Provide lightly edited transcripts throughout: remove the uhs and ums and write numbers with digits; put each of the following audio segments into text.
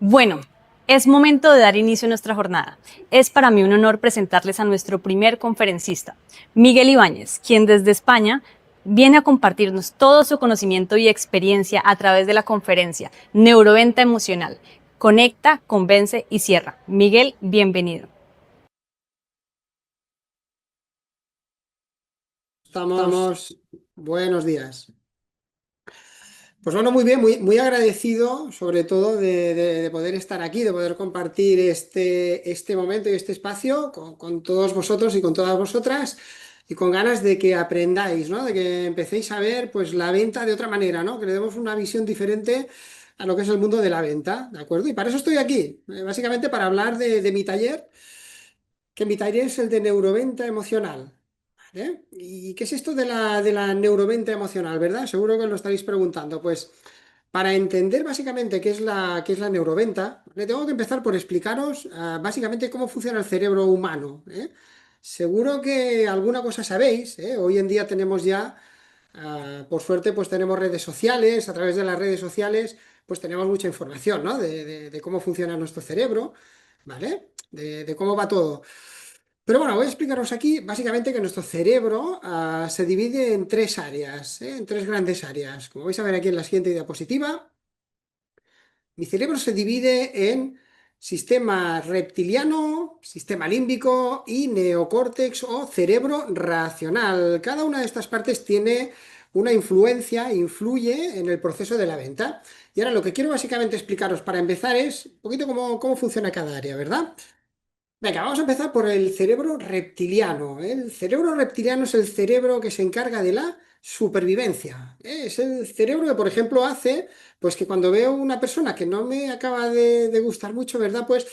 Bueno, es momento de dar inicio a nuestra jornada. Es para mí un honor presentarles a nuestro primer conferencista, Miguel Ibáñez, quien desde España viene a compartirnos todo su conocimiento y experiencia a través de la conferencia Neuroventa Emocional. Conecta, convence y cierra. Miguel, bienvenido. Estamos, buenos días. Pues bueno, muy bien, muy agradecido sobre todo de poder estar aquí, de poder compartir este momento y este espacio con todos vosotros y con todas vosotras y con ganas de que aprendáis, ¿no? De que empecéis a ver pues la venta de otra manera, ¿no? Que le demos una visión diferente a lo que es el mundo de la venta, ¿de acuerdo? Y para eso estoy aquí, básicamente para hablar de mi taller, que mi taller es el de neuroventa emocional. ¿Eh? ¿Y qué es esto de la neuroventa emocional, verdad? Seguro que lo estaréis preguntando. Pues para entender básicamente qué es la neuroventa, le tengo que empezar por explicaros básicamente cómo funciona el cerebro humano. ¿Eh? Seguro que alguna cosa sabéis. ¿Eh? Hoy en día tenemos ya, por suerte, pues tenemos redes sociales. A través de las redes sociales, pues tenemos mucha información, ¿no? De cómo funciona nuestro cerebro, ¿vale? De cómo va todo. Pero bueno, voy a explicaros aquí básicamente que nuestro cerebro se divide en tres áreas, en tres grandes áreas. Como vais a ver aquí en la siguiente diapositiva, mi cerebro se divide en sistema reptiliano, sistema límbico y neocórtex o cerebro racional. Cada una de estas partes tiene una influencia, influye en el proceso de la venta. Y ahora lo que quiero básicamente explicaros para empezar es un poquito cómo funciona cada área, ¿verdad? Venga, vamos a empezar por el cerebro reptiliano. El cerebro reptiliano es el cerebro que se encarga de la supervivencia. Es el cerebro que, por ejemplo, hace pues que cuando veo una persona que no me acaba de gustar mucho, ¿verdad? Pues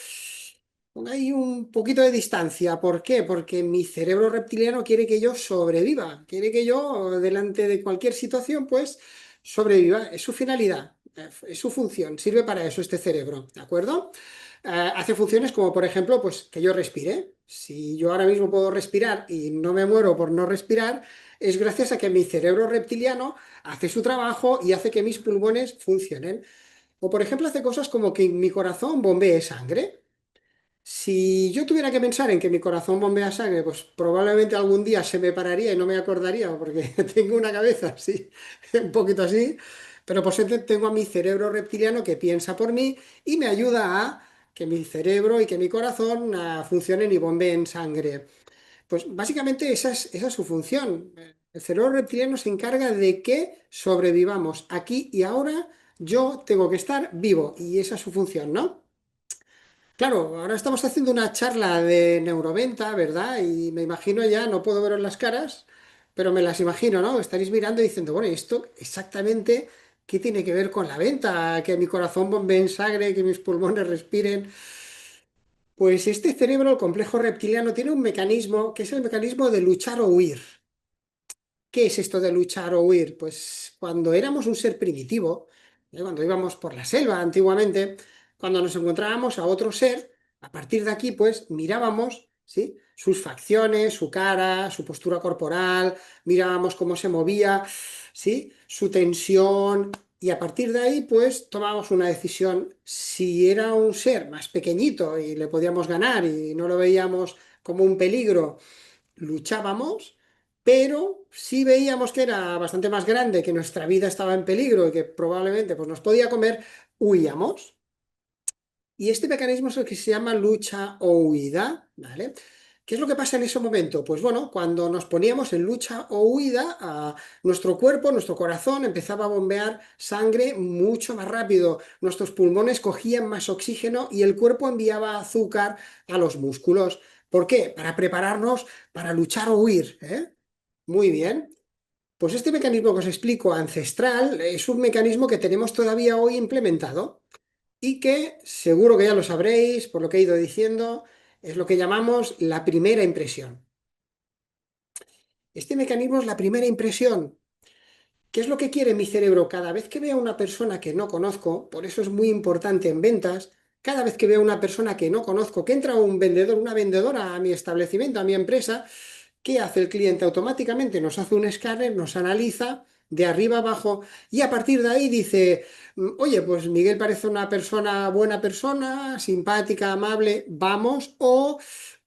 ponga ahí un poquito de distancia. ¿Por qué? Porque mi cerebro reptiliano quiere que yo sobreviva, quiere que yo, delante de cualquier situación, pues sobreviva. Es su finalidad, es su función, sirve para eso este cerebro, ¿de acuerdo? Hace funciones como, por ejemplo, pues que yo respire. Si yo ahora mismo puedo respirar y no me muero por no respirar, es gracias a que mi cerebro reptiliano hace su trabajo y hace que mis pulmones funcionen. O, por ejemplo, hace cosas como que mi corazón bombee sangre. Si yo tuviera que pensar en que mi corazón bombea sangre, pues probablemente algún día se me pararía y no me acordaría porque tengo una cabeza así, un poquito así, pero por suerte tengo a mi cerebro reptiliano que piensa por mí y me ayuda a que mi cerebro y que mi corazón funcionen y bombeen sangre. Pues básicamente esa es su función. El cerebro reptiliano se encarga de que sobrevivamos aquí y ahora. Yo tengo que estar vivo y esa es su función, ¿no? Claro, ahora estamos haciendo una charla de neuroventa, ¿verdad? Y me imagino ya, no puedo veros las caras, pero me las imagino, ¿no? Estaréis mirando y diciendo, bueno, ¿y esto exactamente qué tiene que ver con la venta? Que mi corazón bombee sangre, que mis pulmones respiren. Pues este cerebro, el complejo reptiliano, tiene un mecanismo que es el mecanismo de luchar o huir. ¿Qué es esto de luchar o huir? Pues cuando éramos un ser primitivo, cuando íbamos por la selva antiguamente, cuando nos encontrábamos a otro ser, a partir de aquí, pues mirábamos, ¿sí? Sus facciones, su cara, su postura corporal, mirábamos cómo se movía, ¿sí? Su tensión, y a partir de ahí, pues tomábamos una decisión. Si era un ser más pequeñito y le podíamos ganar y no lo veíamos como un peligro, luchábamos, pero si veíamos que era bastante más grande, que nuestra vida estaba en peligro y que probablemente pues, nos podía comer, huíamos. Y este mecanismo es el que se llama lucha o huida, ¿vale? ¿Qué es lo que pasa en ese momento? Pues bueno, cuando nos poníamos en lucha o huida, nuestro cuerpo, nuestro corazón empezaba a bombear sangre mucho más rápido, nuestros pulmones cogían más oxígeno y el cuerpo enviaba azúcar a los músculos. ¿Por qué? Para prepararnos para luchar o huir, ¿eh? Muy bien. Pues este mecanismo que os explico, ancestral, es un mecanismo que tenemos todavía hoy implementado y que, seguro que ya lo sabréis, por lo que he ido diciendo, es lo que llamamos la primera impresión. Este mecanismo es la primera impresión. ¿Qué es lo que quiere mi cerebro? Cada vez que veo a una persona que no conozco, por eso es muy importante en ventas, cada vez que veo a una persona que no conozco, que entra un vendedor, una vendedora a mi establecimiento, a mi empresa, ¿qué hace el cliente? Automáticamente nos hace un escáner, nos analiza de arriba abajo, y a partir de ahí dice, oye, pues Miguel parece una persona, buena persona, simpática, amable, vamos, o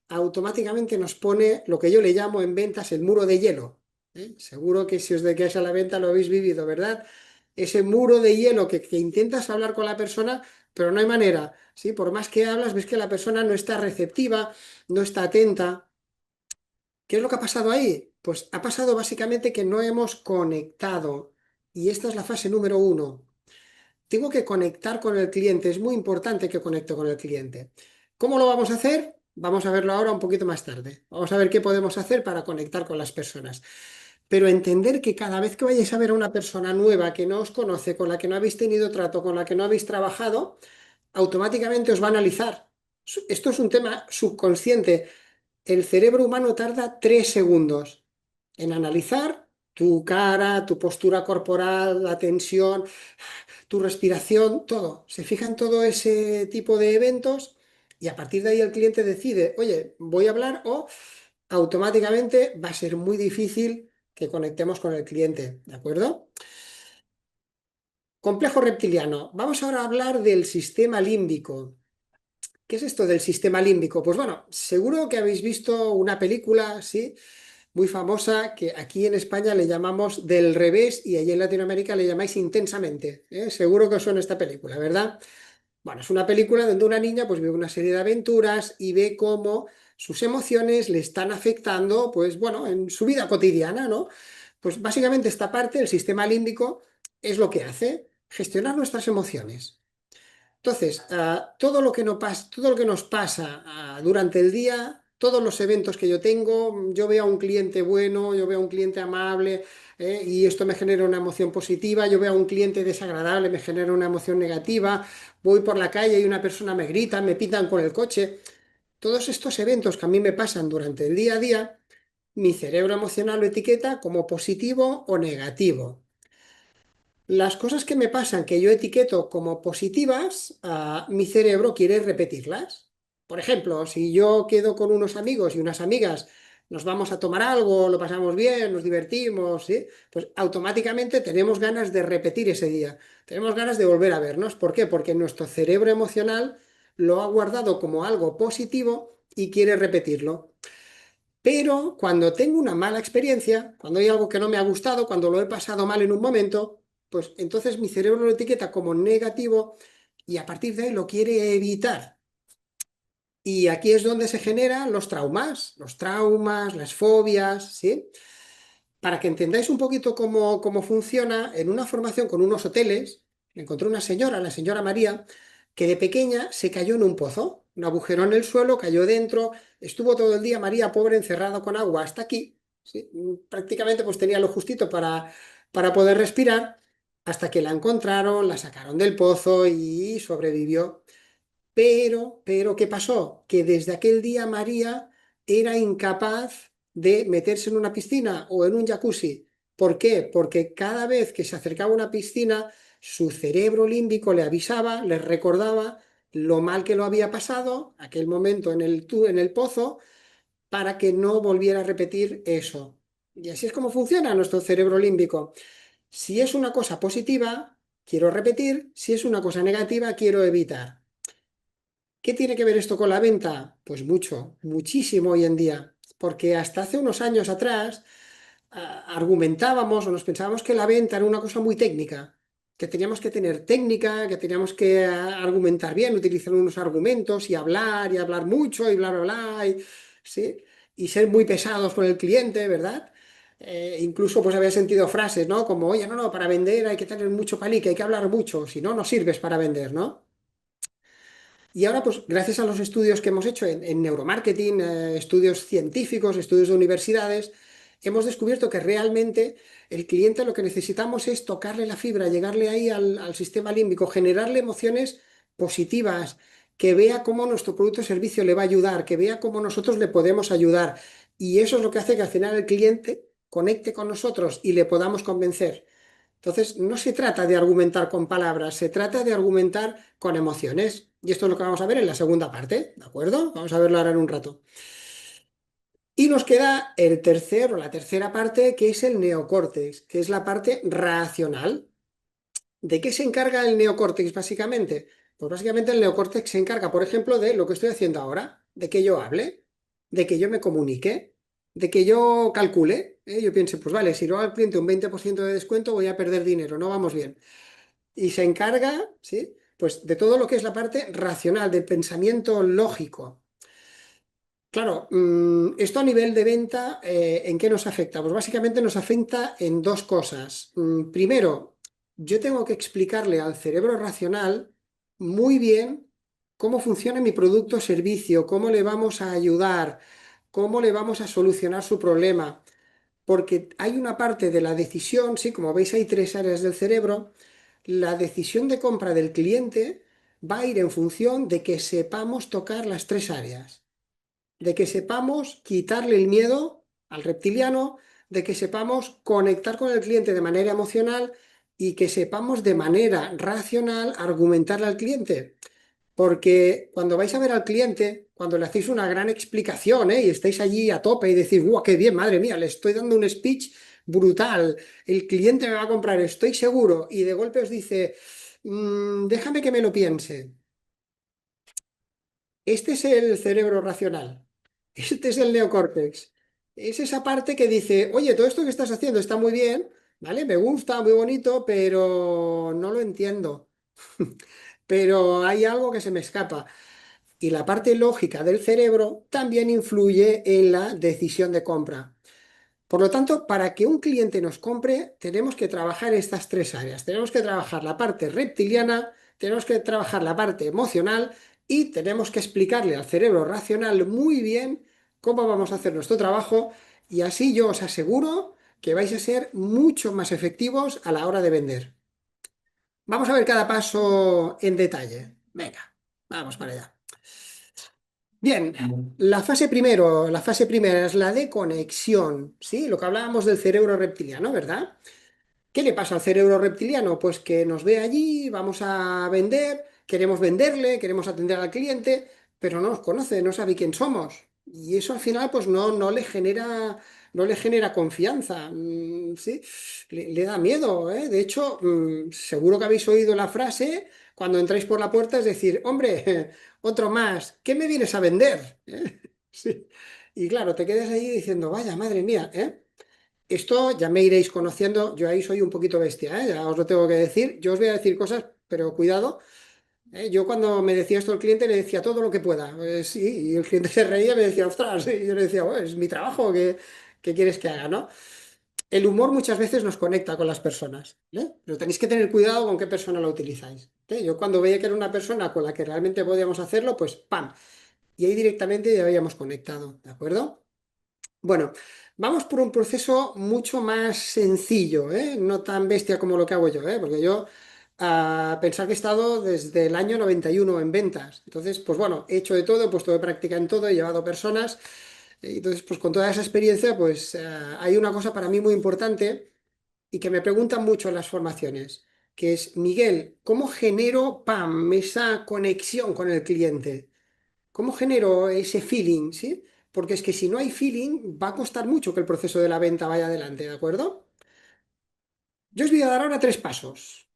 automáticamente nos pone lo que yo le llamo en ventas el muro de hielo. ¿Eh? Seguro que si os dedicáis a la venta lo habéis vivido, ¿verdad? Ese muro de hielo que intentas hablar con la persona, pero no hay manera, ¿sí? Por más que hablas, ves que la persona no está receptiva, no está atenta. ¿Qué es lo que ha pasado ahí? Pues ha pasado básicamente que no hemos conectado. Y esta es la fase número uno. Tengo que conectar con el cliente. Es muy importante que conecte con el cliente. ¿Cómo lo vamos a hacer? Vamos a verlo ahora un poquito más tarde. Vamos a ver qué podemos hacer para conectar con las personas. Pero entender que cada vez que vayáis a ver a una persona nueva que no os conoce, con la que no habéis tenido trato, con la que no habéis trabajado, automáticamente os va a analizar. Esto es un tema subconsciente. El cerebro humano tarda 3 segundos en analizar tu cara, tu postura corporal, la tensión, tu respiración, todo. Se fija en todo ese tipo de eventos y a partir de ahí el cliente decide, oye, voy a hablar o automáticamente va a ser muy difícil que conectemos con el cliente, ¿de acuerdo? Complejo reptiliano. Vamos ahora a hablar del sistema límbico. ¿Qué es esto del sistema límbico? Pues bueno, seguro que habéis visto una película, ¿sí? Muy famosa que aquí en España le llamamos Del revés y allí en Latinoamérica le llamáis Intensamente. ¿Eh? Seguro que os suena esta película, ¿verdad? Bueno, es una película donde una niña pues vive una serie de aventuras y ve cómo sus emociones le están afectando, pues bueno, en su vida cotidiana, ¿no? Pues básicamente esta parte, el sistema límbico, es lo que hace, gestionar nuestras emociones. Entonces, todo lo que todo lo que nos pasa durante el día, todos los eventos que yo tengo, yo veo a un cliente bueno, yo veo a un cliente amable, y esto me genera una emoción positiva, yo veo a un cliente desagradable, me genera una emoción negativa, voy por la calle y una persona me grita, me pitan con el coche. Todos estos eventos que a mí me pasan durante el día a día, mi cerebro emocional lo etiqueta como positivo o negativo. Las cosas que me pasan que yo etiqueto como positivas, mi cerebro quiere repetirlas. Por ejemplo, si yo quedo con unos amigos y unas amigas, nos vamos a tomar algo, lo pasamos bien, nos divertimos, ¿sí? Pues automáticamente tenemos ganas de repetir ese día. Tenemos ganas de volver a vernos. ¿Por qué? Porque nuestro cerebro emocional lo ha guardado como algo positivo y quiere repetirlo. Pero cuando tengo una mala experiencia, cuando hay algo que no me ha gustado, cuando lo he pasado mal en un momento, pues entonces mi cerebro lo etiqueta como negativo y a partir de ahí lo quiere evitar. Y aquí es donde se generan los traumas, las fobias, ¿sí? Para que entendáis un poquito cómo funciona, en una formación con unos hoteles, encontré una señora, la señora María, que de pequeña se cayó en un pozo, un agujero en el suelo, cayó dentro, estuvo todo el día María, pobre, encerrada con agua hasta aquí, ¿sí? Prácticamente pues tenía lo justito para poder respirar, hasta que la encontraron, la sacaron del pozo y sobrevivió. Pero, ¿qué pasó? Que desde aquel día María era incapaz de meterse en una piscina o en un jacuzzi. ¿Por qué? Porque cada vez que se acercaba a una piscina, su cerebro límbico le avisaba, le recordaba lo mal que lo había pasado, aquel momento en el pozo, para que no volviera a repetir eso. Y así es como funciona nuestro cerebro límbico. Si es una cosa positiva, quiero repetir; si es una cosa negativa, quiero evitar. ¿Qué tiene que ver esto con la venta? Pues mucho, muchísimo hoy en día, porque hasta hace unos años atrás argumentábamos o nos pensábamos que la venta era una cosa muy técnica, que teníamos que tener técnica, que teníamos que argumentar bien, utilizar unos argumentos y hablar mucho y bla, bla, bla, ¿sí? Y ser muy pesados con el cliente, ¿verdad? Incluso pues había sentido frases, ¿no? Como, oye, no, no, para vender hay que tener mucho palique, hay que hablar mucho, si no, no sirves para vender, ¿no? Y ahora, pues gracias a los estudios que hemos hecho en neuromarketing, estudios científicos, estudios de universidades, hemos descubierto que realmente el cliente lo que necesitamos es tocarle la fibra, llegarle ahí al sistema límbico, generarle emociones positivas, que vea cómo nuestro producto o servicio le va a ayudar, que vea cómo nosotros le podemos ayudar. Y eso es lo que hace que al final el cliente conecte con nosotros y le podamos convencer. Entonces, no se trata de argumentar con palabras, se trata de argumentar con emociones. Y esto es lo que vamos a ver en la segunda parte, ¿de acuerdo? Vamos a verlo ahora en un rato. Y nos queda el tercer o la tercera parte, que es el neocórtex, que es la parte racional. ¿De qué se encarga el neocórtex básicamente? Pues básicamente el neocórtex se encarga, por ejemplo, de lo que estoy haciendo ahora, de que yo hable, de que yo me comunique, de que yo calcule, ¿eh? Yo piense, pues vale, si luego al cliente un 20% de descuento voy a perder dinero, no vamos bien. Y se encarga, ¿sí? Pues de todo lo que es la parte racional, del pensamiento lógico. Claro, esto a nivel de venta, ¿en qué nos afecta? Pues básicamente nos afecta en dos cosas. Primero, yo tengo que explicarle al cerebro racional muy bien cómo funciona mi producto o servicio, cómo le vamos a ayudar, cómo le vamos a solucionar su problema. Porque hay una parte de la decisión, sí, como veis hay tres áreas del cerebro, la decisión de compra del cliente va a ir en función de que sepamos tocar las tres áreas, de que sepamos quitarle el miedo al reptiliano, de que sepamos conectar con el cliente de manera emocional y que sepamos de manera racional argumentarle al cliente. Porque cuando vais a ver al cliente, cuando le hacéis una gran explicación, y estáis allí a tope y decís, ¡guau, qué bien, madre mía! Le estoy dando un speech brutal, el cliente me va a comprar, estoy seguro, y de golpe os dice, déjame que me lo piense. Este es el cerebro racional, este es el neocórtex. Es esa parte que dice, oye, todo esto que estás haciendo está muy bien, ¿vale? Me gusta, muy bonito, pero no lo entiendo. Pero hay algo que se me escapa. Y la parte lógica del cerebro también influye en la decisión de compra. Por lo tanto, para que un cliente nos compre, tenemos que trabajar estas tres áreas. Tenemos que trabajar la parte reptiliana, tenemos que trabajar la parte emocional y tenemos que explicarle al cerebro racional muy bien cómo vamos a hacer nuestro trabajo y así yo os aseguro que vais a ser mucho más efectivos a la hora de vender. Vamos a ver cada paso en detalle. Venga, vamos para allá. Bien, la fase primera es la de conexión, ¿sí? Lo que hablábamos del cerebro reptiliano, ¿verdad? ¿Qué le pasa al cerebro reptiliano? Pues que nos ve allí, vamos a vender, queremos venderle, queremos atender al cliente, pero no nos conoce, no sabe quién somos. Y eso al final pues no le genera confianza, ¿sí? Le da miedo, ¿eh? De hecho, seguro que habéis oído la frase cuando entráis por la puerta, es decir, hombre, otro más, ¿qué me vienes a vender? ¿Eh? Sí. Y claro, te quedas ahí diciendo, vaya, madre mía, ¿eh? Esto ya me iréis conociendo, yo ahí soy un poquito bestia, ¿eh? Ya os lo tengo que decir. Yo os voy a decir cosas, pero cuidado. Yo cuando me decía esto el cliente le decía todo lo que pueda. Sí, y el cliente se reía y me decía, ostras, y yo le decía, "Bueno, es mi trabajo, ¿qué quieres que haga, no?". El humor muchas veces nos conecta con las personas, ¿eh? Pero tenéis que tener cuidado con qué persona lo utilizáis, ¿eh? Yo cuando veía que era una persona con la que realmente podíamos hacerlo, pues ¡pam! Y ahí directamente ya habíamos conectado, ¿de acuerdo? Bueno, vamos por un proceso mucho más sencillo, ¿eh? No tan bestia como lo que hago yo, ¿eh? Porque yo, a pensar que he estado desde el año 91 en ventas. Entonces, pues bueno, he hecho de todo, he puesto de práctica en todo, he llevado personas. Entonces, pues con toda esa experiencia, pues hay una cosa para mí muy importante y que me preguntan mucho en las formaciones, que es, Miguel, ¿cómo genero, pam, esa conexión con el cliente? ¿Cómo genero ese feeling, sí? Porque es que si no hay feeling, va a costar mucho que el proceso de la venta vaya adelante, ¿de acuerdo? Yo os voy a dar ahora tres pasos,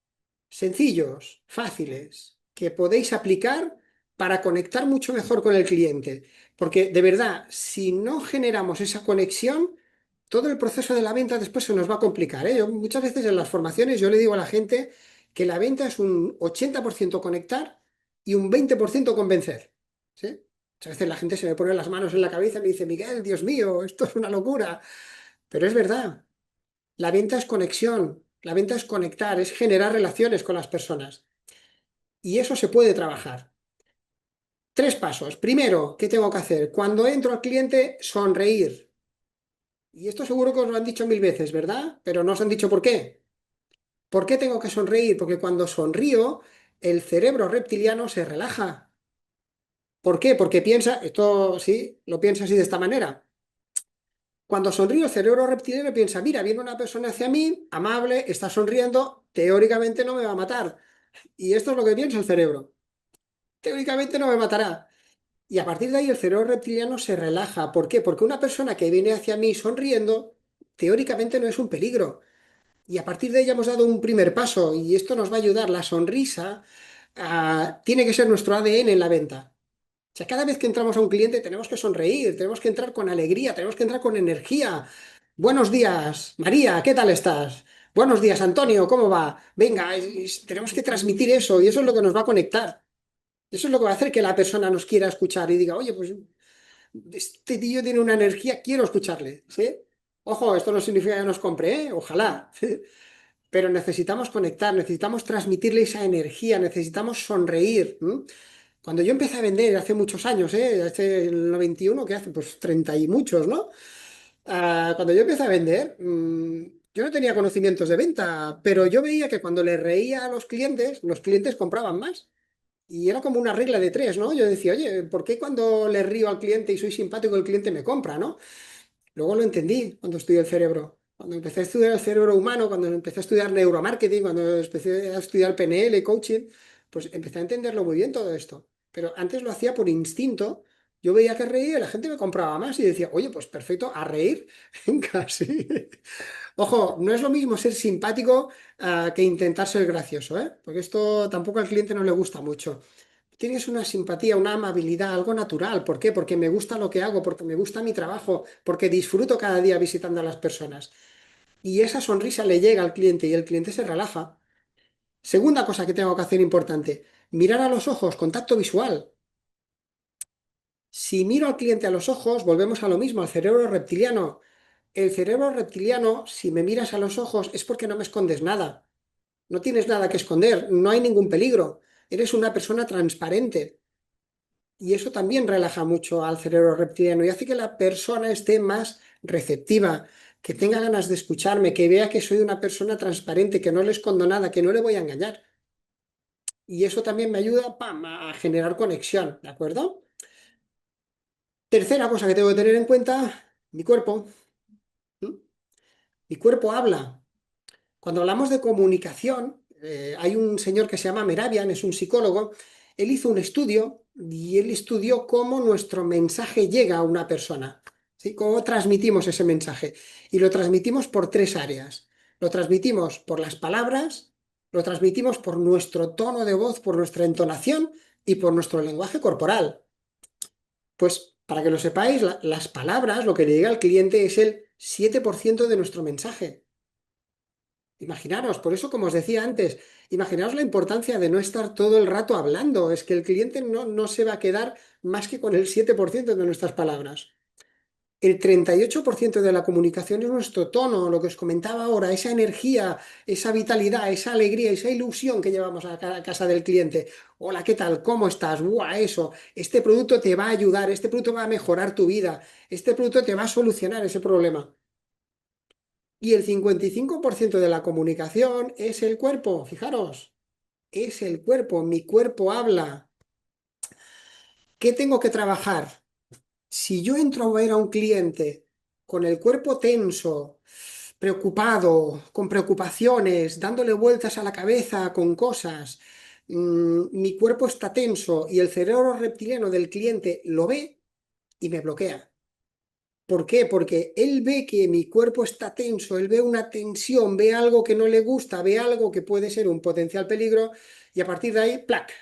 sencillos, fáciles, que podéis aplicar para conectar mucho mejor con el cliente. Porque de verdad, si no generamos esa conexión, todo el proceso de la venta después se nos va a complicar, ¿eh? Muchas veces en las formaciones yo le digo a la gente que la venta es un 80% conectar y un 20% convencer, ¿sí? Muchas veces la gente se me pone las manos en la cabeza y me dice, Miguel, Dios mío, esto es una locura. Pero es verdad, la venta es conexión, la venta es conectar, es generar relaciones con las personas. Y eso se puede trabajar. Tres pasos. Primero, ¿qué tengo que hacer? Cuando entro al cliente, sonreír. Y esto seguro que os lo han dicho mil veces, ¿verdad? Pero no os han dicho por qué. ¿Por qué tengo que sonreír? Porque cuando sonrío, el cerebro reptiliano se relaja. ¿Por qué? Porque piensa, esto sí, lo piensa así de esta manera. Cuando sonrío, el cerebro reptiliano piensa, mira, viene una persona hacia mí, amable, está sonriendo, teóricamente no me va a matar. Y esto es lo que piensa el cerebro. Teóricamente no me matará. Y a partir de ahí el cerebro reptiliano se relaja. ¿Por qué? Porque una persona que viene hacia mí sonriendo, teóricamente no es un peligro. Y a partir de ahí ya hemos dado un primer paso y esto nos va a ayudar. La sonrisa, tiene que ser nuestro ADN en la venta. O sea, cada vez que entramos a un cliente tenemos que sonreír, tenemos que entrar con alegría, tenemos que entrar con energía. Buenos días, María, ¿qué tal estás? Buenos días, Antonio, ¿cómo va? Venga, tenemos que transmitir eso y eso es lo que nos va a conectar. Eso es lo que va a hacer que la persona nos quiera escuchar y diga, oye, pues este tío tiene una energía, quiero escucharle, ¿sí? Ojo, esto no significa que nos compre, ¿eh? Ojalá. Pero necesitamos conectar, necesitamos transmitirle esa energía, necesitamos sonreír. Cuando yo empecé a vender hace muchos años, hace el 91, ¿qué hace? Pues 30 y muchos, ¿no? Cuando yo empecé a vender, yo no tenía conocimientos de venta, pero yo veía que cuando le reía a los clientes compraban más. Y era como una regla de tres, ¿no? Yo decía, oye, ¿por qué cuando le río al cliente y soy simpático el cliente me compra, ¿no? Luego lo entendí cuando estudié el cerebro. Cuando empecé a estudiar el cerebro humano, cuando empecé a estudiar neuromarketing, cuando empecé a estudiar PNL, coaching, pues empecé a entenderlo muy bien todo esto. Pero antes lo hacía por instinto. Yo veía que reía y la gente me compraba más y decía, oye, pues perfecto, a reír. Venga, sí. Ojo, no es lo mismo ser simpático que intentar ser gracioso, ¿eh? Porque esto tampoco al cliente no le gusta mucho. Tienes una simpatía, una amabilidad, algo natural. ¿Por qué? Porque me gusta lo que hago, porque me gusta mi trabajo, porque disfruto cada día visitando a las personas. Y esa sonrisa le llega al cliente y el cliente se relaja. Segunda cosa que tengo que hacer importante, mirar a los ojos, contacto visual. Si miro al cliente a los ojos, volvemos a lo mismo, al cerebro reptiliano. El cerebro reptiliano, si me miras a los ojos, es porque no me escondes nada. No tienes nada que esconder, no hay ningún peligro. Eres una persona transparente. Y eso también relaja mucho al cerebro reptiliano y hace que la persona esté más receptiva, que tenga ganas de escucharme, que vea que soy una persona transparente, que no le escondo nada, que no le voy a engañar. Y eso también me ayuda, pam, a generar conexión, ¿de acuerdo? Tercera cosa que tengo que tener en cuenta, mi cuerpo. ¿Mm? Mi cuerpo habla. Cuando hablamos de comunicación, hay un señor que se llama Meravian, es un psicólogo. Él hizo un estudio y él estudió cómo nuestro mensaje llega a una persona, ¿sí? Cómo transmitimos ese mensaje. Y lo transmitimos por tres áreas. Lo transmitimos por las palabras, lo transmitimos por nuestro tono de voz, por nuestra entonación y por nuestro lenguaje corporal. Pues para que lo sepáis, las palabras, lo que le llega al cliente es el 7% de nuestro mensaje. Imaginaros, por eso, como os decía antes, imaginaos la importancia de no estar todo el rato hablando. Es que el cliente no se va a quedar más que con el 7% de nuestras palabras. El 38% de la comunicación es nuestro tono, lo que os comentaba ahora, esa energía, esa vitalidad, esa alegría, esa ilusión que llevamos a casa del cliente. Hola, ¿qué tal? ¿Cómo estás? ¡Buah, eso! Este producto te va a ayudar, este producto va a mejorar tu vida, este producto te va a solucionar ese problema. Y el 55% de la comunicación es el cuerpo, fijaros, es el cuerpo, mi cuerpo habla. ¿Qué tengo que trabajar? Si yo entro a ver a un cliente con el cuerpo tenso, preocupado, con preocupaciones, dándole vueltas a la cabeza con cosas, mi cuerpo está tenso y el cerebro reptiliano del cliente lo ve y me bloquea. ¿Por qué? Porque él ve que mi cuerpo está tenso, él ve una tensión, ve algo que no le gusta, ve algo que puede ser un potencial peligro y a partir de ahí, ¡plac!,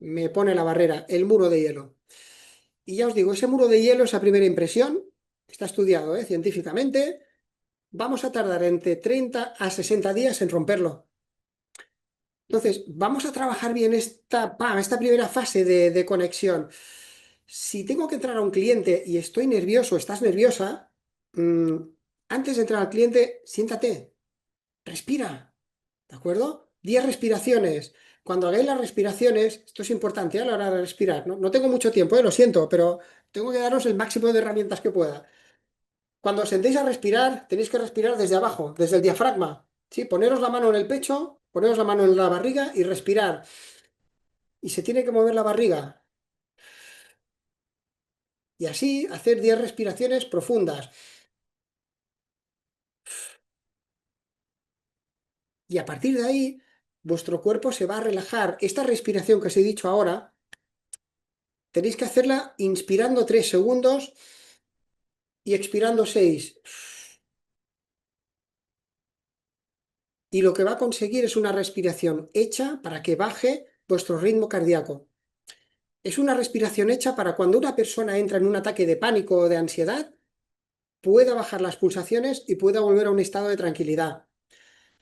me pone la barrera, el muro de hielo. Y ya os digo, ese muro de hielo, esa primera impresión, está estudiado, científicamente, vamos a tardar entre 30 a 60 días en romperlo. Entonces, vamos a trabajar bien esta primera fase de conexión. Si tengo que entrar a un cliente y estoy nervioso, estás nerviosa, mm, antes de entrar al cliente, siéntate, respira, ¿de acuerdo? 10 respiraciones. Cuando hagáis las respiraciones, esto es importante a la hora de respirar, ¿no? No tengo mucho tiempo, lo siento, pero tengo que daros el máximo de herramientas que pueda. Cuando os sentéis a respirar, tenéis que respirar desde abajo, desde el diafragma. ¿Sí? Poneros la mano en el pecho, poneros la mano en la barriga y respirar. Y se tiene que mover la barriga. Y así hacer 10 respiraciones profundas. Y a partir de ahí, vuestro cuerpo se va a relajar. Esta respiración que os he dicho ahora tenéis que hacerla inspirando 3 segundos y expirando 6. Y lo que va a conseguir es una respiración hecha para que baje vuestro ritmo cardíaco. Es una respiración hecha para cuando una persona entra en un ataque de pánico o de ansiedad, pueda bajar las pulsaciones y pueda volver a un estado de tranquilidad.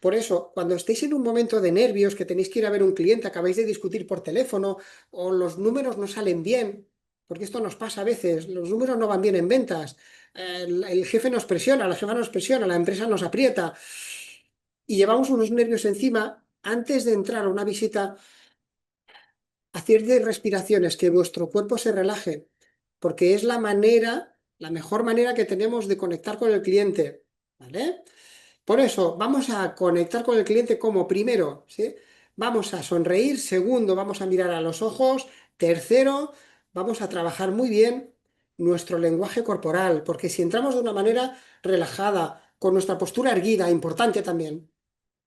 Por eso, cuando estéis en un momento de nervios, que tenéis que ir a ver un cliente, acabáis de discutir por teléfono, o los números no salen bien, porque esto nos pasa a veces, los números no van bien en ventas, el jefe nos presiona, la jefa nos presiona, la empresa nos aprieta, y llevamos unos nervios encima, antes de entrar a una visita, hacer de respiraciones, que vuestro cuerpo se relaje, porque es la manera, la mejor manera que tenemos de conectar con el cliente, ¿vale? Por eso, vamos a conectar con el cliente como primero, ¿sí? Vamos a sonreír, segundo, vamos a mirar a los ojos, tercero, vamos a trabajar muy bien nuestro lenguaje corporal, porque si entramos de una manera relajada, con nuestra postura erguida, importante también,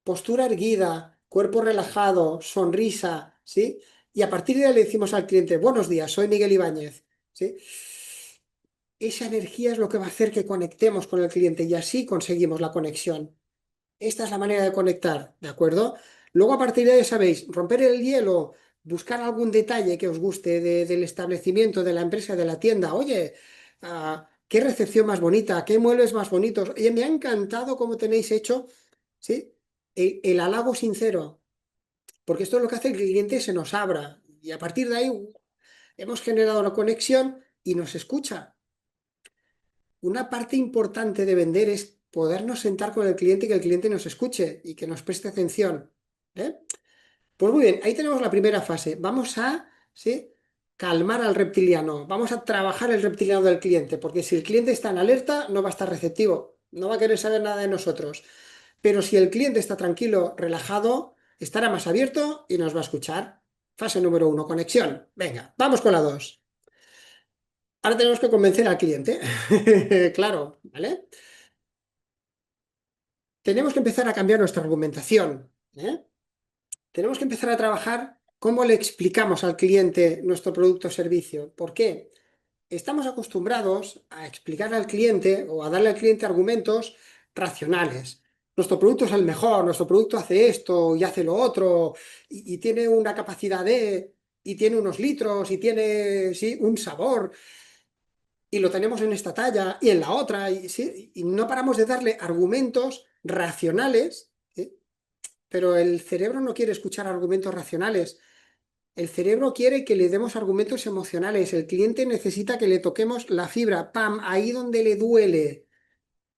postura erguida, cuerpo relajado, sonrisa, ¿sí? Y a partir de ahí le decimos al cliente, buenos días, soy Miguel Ibáñez, ¿sí? Esa energía es lo que va a hacer que conectemos con el cliente y así conseguimos la conexión. Esta es la manera de conectar, ¿de acuerdo? Luego a partir de ahí sabéis, romper el hielo, buscar algún detalle que os guste del establecimiento, de la empresa, de la tienda. Oye, qué recepción más bonita, qué muebles más bonitos. Oye, me ha encantado cómo tenéis hecho, ¿sí? El halago sincero, porque esto es lo que hace que el cliente se nos abra y a partir de ahí hemos generado la conexión y nos escucha. Una parte importante de vender es podernos sentar con el cliente y que el cliente nos escuche y que nos preste atención. ¿Eh? Pues muy bien, ahí tenemos la primera fase. Vamos a, ¿sí?, calmar al reptiliano. Vamos a trabajar el reptiliano del cliente, porque si el cliente está en alerta, no va a estar receptivo, no va a querer saber nada de nosotros. Pero si el cliente está tranquilo, relajado, estará más abierto y nos va a escuchar. Fase número 1, conexión. Venga, vamos con la 2. Ahora tenemos que convencer al cliente. Claro, ¿vale? Tenemos que empezar a cambiar nuestra argumentación, ¿eh? Tenemos que empezar a trabajar cómo le explicamos al cliente nuestro producto o servicio. ¿Por qué? Estamos acostumbrados a explicar al cliente o a darle al cliente argumentos racionales. Nuestro producto es el mejor, nuestro producto hace esto y hace lo otro, y tiene una capacidad de, y tiene unos litros, y tiene, sí, un sabor, y lo tenemos en esta talla y en la otra, y, ¿sí?, y no paramos de darle argumentos racionales, ¿sí? Pero el cerebro no quiere escuchar argumentos racionales. El cerebro quiere que le demos argumentos emocionales. El cliente necesita que le toquemos la fibra, ¡pam!, ahí donde le duele.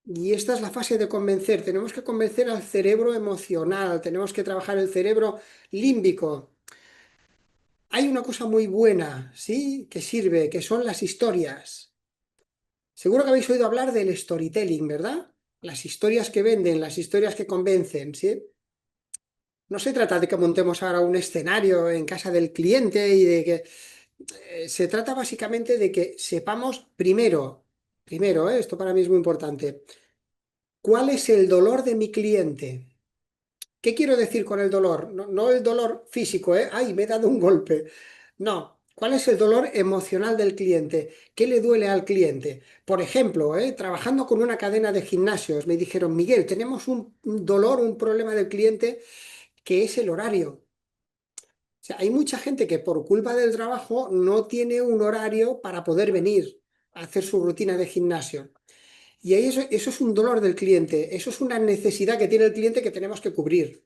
Y esta es la fase de convencer. Tenemos que convencer al cerebro emocional, tenemos que trabajar el cerebro límbico. Hay una cosa muy buena, ¿sí?, que sirve, que son las historias. Seguro que habéis oído hablar del storytelling, ¿verdad? Las historias que venden, las historias que convencen, ¿sí? No se trata de que montemos ahora un escenario en casa del cliente y de que... se trata básicamente de que sepamos primero, esto para mí es muy importante, cuál es el dolor de mi cliente. ¿Qué quiero decir con el dolor? No, no el dolor físico, ¿eh? ¡Ay, me he dado un golpe! No, ¿cuál es el dolor emocional del cliente? ¿Qué le duele al cliente? Por ejemplo, trabajando con una cadena de gimnasios, me dijeron, Miguel, tenemos un dolor, un problema del cliente que es el horario. O sea, hay mucha gente que por culpa del trabajo no tiene un horario para poder venir a hacer su rutina de gimnasio. Y ahí eso es un dolor del cliente, eso es una necesidad que tiene el cliente que tenemos que cubrir.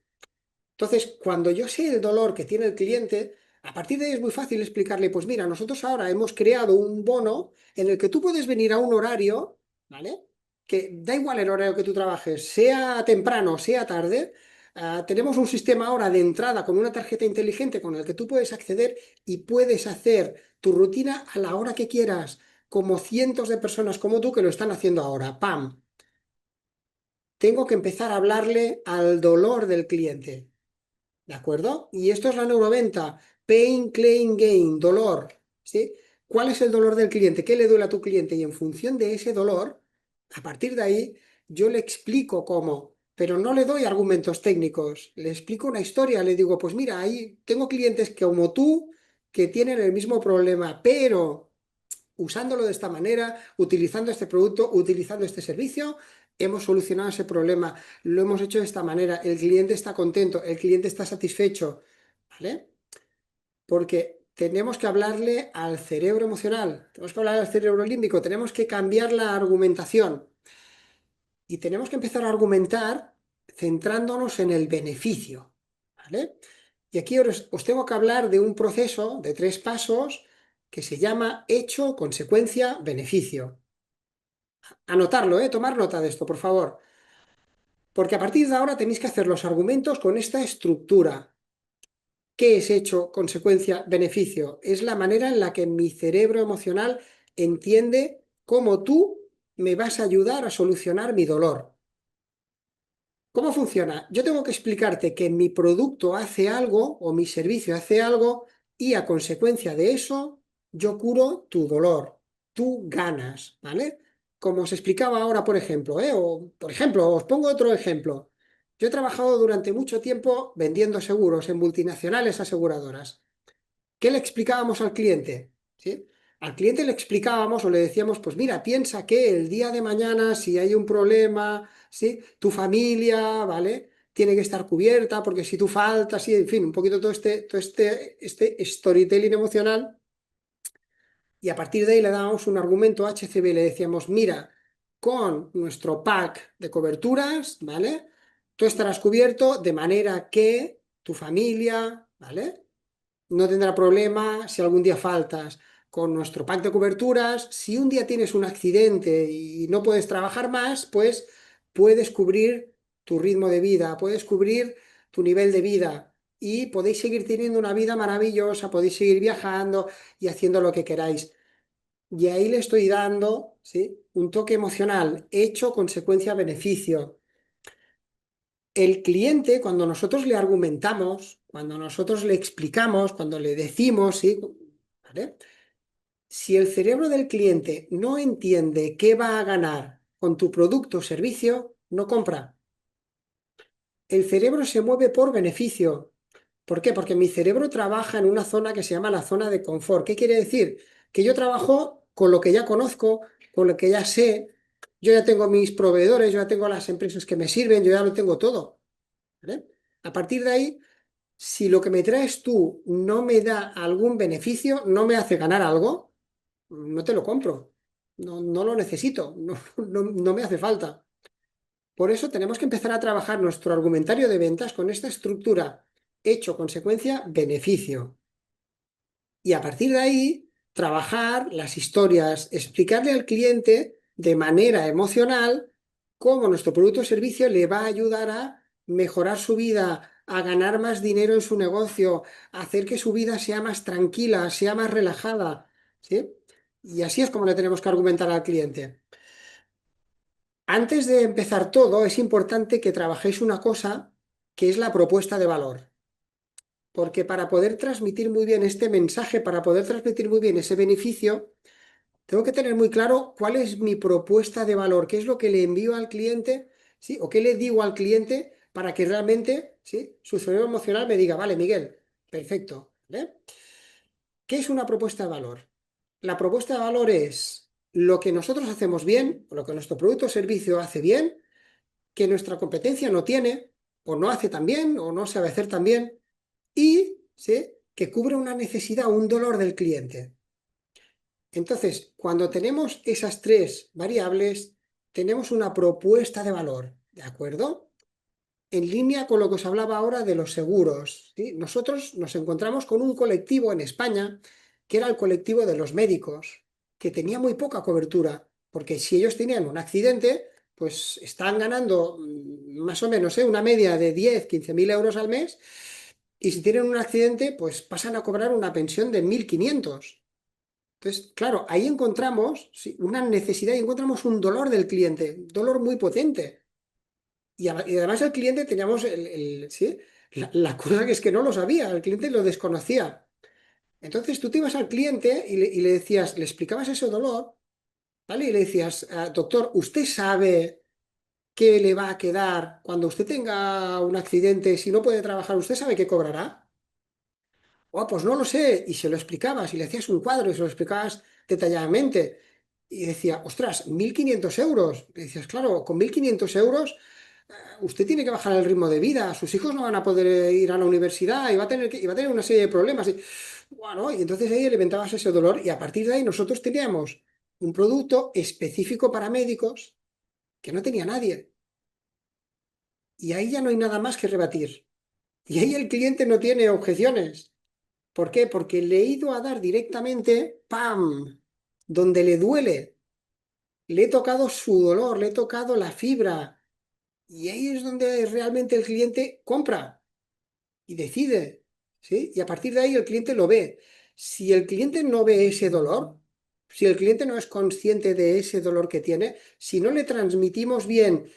Entonces, cuando yo sé el dolor que tiene el cliente, a partir de ahí es muy fácil explicarle, pues mira, nosotros ahora hemos creado un bono en el que tú puedes venir a un horario, ¿vale? Que da igual el horario que tú trabajes, sea temprano, sea tarde. Tenemos un sistema ahora de entrada con una tarjeta inteligente con el que tú puedes acceder y puedes hacer tu rutina a la hora que quieras, como cientos de personas como tú que lo están haciendo ahora. ¡Pam! Tengo que empezar a hablarle al dolor del cliente. ¿De acuerdo? Y esto es la neuroventa. Pain, claim, gain, dolor. ¿Sí? ¿Cuál es el dolor del cliente? ¿Qué le duele a tu cliente? Y en función de ese dolor, a partir de ahí, yo le explico cómo, pero no le doy argumentos técnicos. Le explico una historia, le digo, pues mira, ahí tengo clientes como tú que tienen el mismo problema, pero usándolo de esta manera, utilizando este producto, utilizando este servicio, hemos solucionado ese problema, lo hemos hecho de esta manera, el cliente está contento, el cliente está satisfecho, ¿vale? Porque tenemos que hablarle al cerebro emocional, tenemos que hablar al cerebro límbico, tenemos que cambiar la argumentación y tenemos que empezar a argumentar centrándonos en el beneficio, ¿vale? Y aquí os tengo que hablar de un proceso de 3 pasos que se llama hecho, consecuencia, beneficio. Anotarlo, tomar nota de esto, por favor. Porque a partir de ahora tenéis que hacer los argumentos con esta estructura. ¿Qué es hecho, consecuencia, beneficio? Es la manera en la que mi cerebro emocional entiende cómo tú me vas a ayudar a solucionar mi dolor. ¿Cómo funciona? Yo tengo que explicarte que mi producto hace algo o mi servicio hace algo y a consecuencia de eso yo curo tu dolor, tú ganas, ¿vale? Como os explicaba ahora, por ejemplo, o por ejemplo, os pongo otro ejemplo. Yo he trabajado durante mucho tiempo vendiendo seguros en multinacionales aseguradoras. ¿Qué le explicábamos al cliente? ¿Sí? Al cliente le explicábamos o le decíamos, pues mira, piensa que el día de mañana, si hay un problema, ¿sí? Tu familia, ¿vale? Tiene que estar cubierta, porque si tú faltas, sí, en fin, un poquito todo este storytelling emocional, y a partir de ahí le dábamos un argumento HCB, le decíamos, mira, con nuestro pack de coberturas, ¿vale? Tú estarás cubierto de manera que tu familia, ¿vale? No tendrá problema si algún día faltas. Con nuestro pack de coberturas, si un día tienes un accidente y no puedes trabajar más, pues puedes cubrir tu ritmo de vida, puedes cubrir tu nivel de vida y podéis seguir teniendo una vida maravillosa, podéis seguir viajando y haciendo lo que queráis. Y ahí le estoy dando, ¿sí? Un toque emocional, hecho, consecuencia, beneficio. El cliente, cuando nosotros le argumentamos, cuando nosotros le explicamos, cuando le decimos, ¿sí? ¿Vale? Si el cerebro del cliente no entiende qué va a ganar con tu producto o servicio, no compra. El cerebro se mueve por beneficio. ¿Por qué? Porque mi cerebro trabaja en una zona que se llama la zona de confort. ¿Qué quiere decir? Que yo trabajo con lo que ya conozco, con lo que ya sé. Yo ya tengo mis proveedores, yo ya tengo las empresas que me sirven, yo ya lo tengo todo. ¿Vale? A partir de ahí, si lo que me traes tú no me da algún beneficio, no me hace ganar algo, no te lo compro. No, no lo necesito, no me hace falta. Por eso tenemos que empezar a trabajar nuestro argumentario de ventas con esta estructura hecho, consecuencia, beneficio. Y a partir de ahí, trabajar las historias, explicarle al cliente de manera emocional cómo nuestro producto o servicio le va a ayudar a mejorar su vida, a ganar más dinero en su negocio, a hacer que su vida sea más tranquila, sea más relajada, ¿sí? Y así es como le tenemos que argumentar al cliente. Antes de empezar todo, es importante que trabajéis una cosa que es la propuesta de valor. Porque para poder transmitir muy bien este mensaje, para poder transmitir muy bien ese beneficio, tengo que tener muy claro cuál es mi propuesta de valor, qué es lo que le envío al cliente, ¿sí? O qué le digo al cliente para que realmente, ¿sí? Su cerebro emocional me diga, vale, Miguel, perfecto, ¿vale? ¿Qué es una propuesta de valor? La propuesta de valor es lo que nosotros hacemos bien, o lo que nuestro producto o servicio hace bien, que nuestra competencia no tiene, o no hace tan bien, o no sabe hacer tan bien, y ¿sí? Que cubre una necesidad, un dolor del cliente. Entonces, cuando tenemos esas 3 variables, tenemos una propuesta de valor, ¿de acuerdo? En línea con lo que os hablaba ahora de los seguros, ¿sí? Nosotros nos encontramos con un colectivo en España, que era el colectivo de los médicos, que tenía muy poca cobertura, porque si ellos tenían un accidente, pues están ganando más o menos, una media de 10, 15 mil euros al mes, y si tienen un accidente, pues pasan a cobrar una pensión de 1.500. Entonces, claro, ahí encontramos, sí, una necesidad y encontramos un dolor del cliente, un dolor muy potente. Y además el cliente teníamos ¿sí? La cosa que es que no lo sabía, el cliente lo desconocía. Entonces tú te ibas al cliente y le decías, le explicabas ese dolor, ¿vale? Y le decías, doctor, ¿usted sabe qué le va a quedar cuando usted tenga un accidente, si no puede trabajar, usted sabe qué cobrará? Oh, pues no lo sé. Y se lo explicabas y le hacías un cuadro y se lo explicabas detalladamente. Y decía, ostras, 1.500 euros. Y decías, claro, con 1.500 euros usted tiene que bajar el ritmo de vida, sus hijos no van a poder ir a la universidad y va a tener una serie de problemas. Y, bueno, y entonces ahí alimentabas ese dolor y a partir de ahí nosotros teníamos un producto específico para médicos que no tenía nadie. Y ahí ya no hay nada más que rebatir. Y ahí el cliente no tiene objeciones. ¿Por qué? Porque le he ido a dar directamente, ¡pam!, donde le duele. Le he tocado su dolor, le he tocado la fibra. Y ahí es donde realmente el cliente compra y decide, ¿sí? Y a partir de ahí el cliente lo ve. Si el cliente no ve ese dolor, si el cliente no es consciente de ese dolor que tiene, si no le transmitimos bien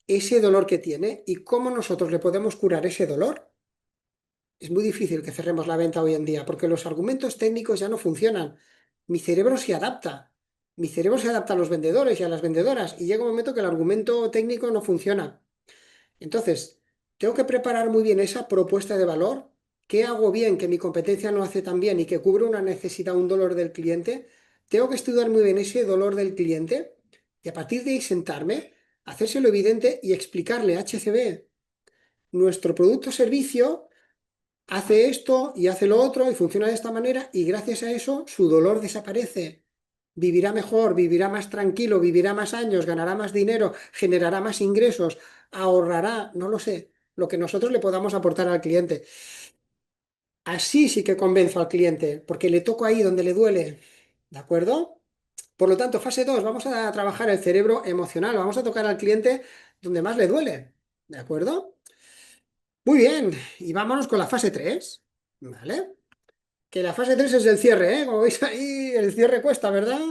ese dolor que tiene y cómo nosotros le podemos curar ese dolor, es muy difícil que cerremos la venta hoy en día, porque los argumentos técnicos ya no funcionan. Mi cerebro se adapta. Mi cerebro se adapta a los vendedores y a las vendedoras y llega un momento que el argumento técnico no funciona. Entonces, tengo que preparar muy bien esa propuesta de valor. ¿Qué hago bien que mi competencia no hace tan bien y que cubre una necesidad, un dolor del cliente? Tengo que estudiar muy bien ese dolor del cliente y a partir de ahí sentarme, hacérselo evidente y explicarle HCB, nuestro producto o servicio hace esto y hace lo otro y funciona de esta manera y gracias a eso su dolor desaparece. Vivirá mejor, vivirá más tranquilo, vivirá más años, ganará más dinero, generará más ingresos, ahorrará, no lo sé, lo que nosotros le podamos aportar al cliente. Así sí que convenzo al cliente, porque le toco ahí donde le duele. ¿De acuerdo? Por lo tanto, fase 2, vamos a trabajar el cerebro emocional, vamos a tocar al cliente donde más le duele. ¿De acuerdo? Muy bien, y vámonos con la fase 3. ¿Vale? Que la fase 3 es el cierre, ¿eh? Como veis ahí, el cierre cuesta, ¿verdad?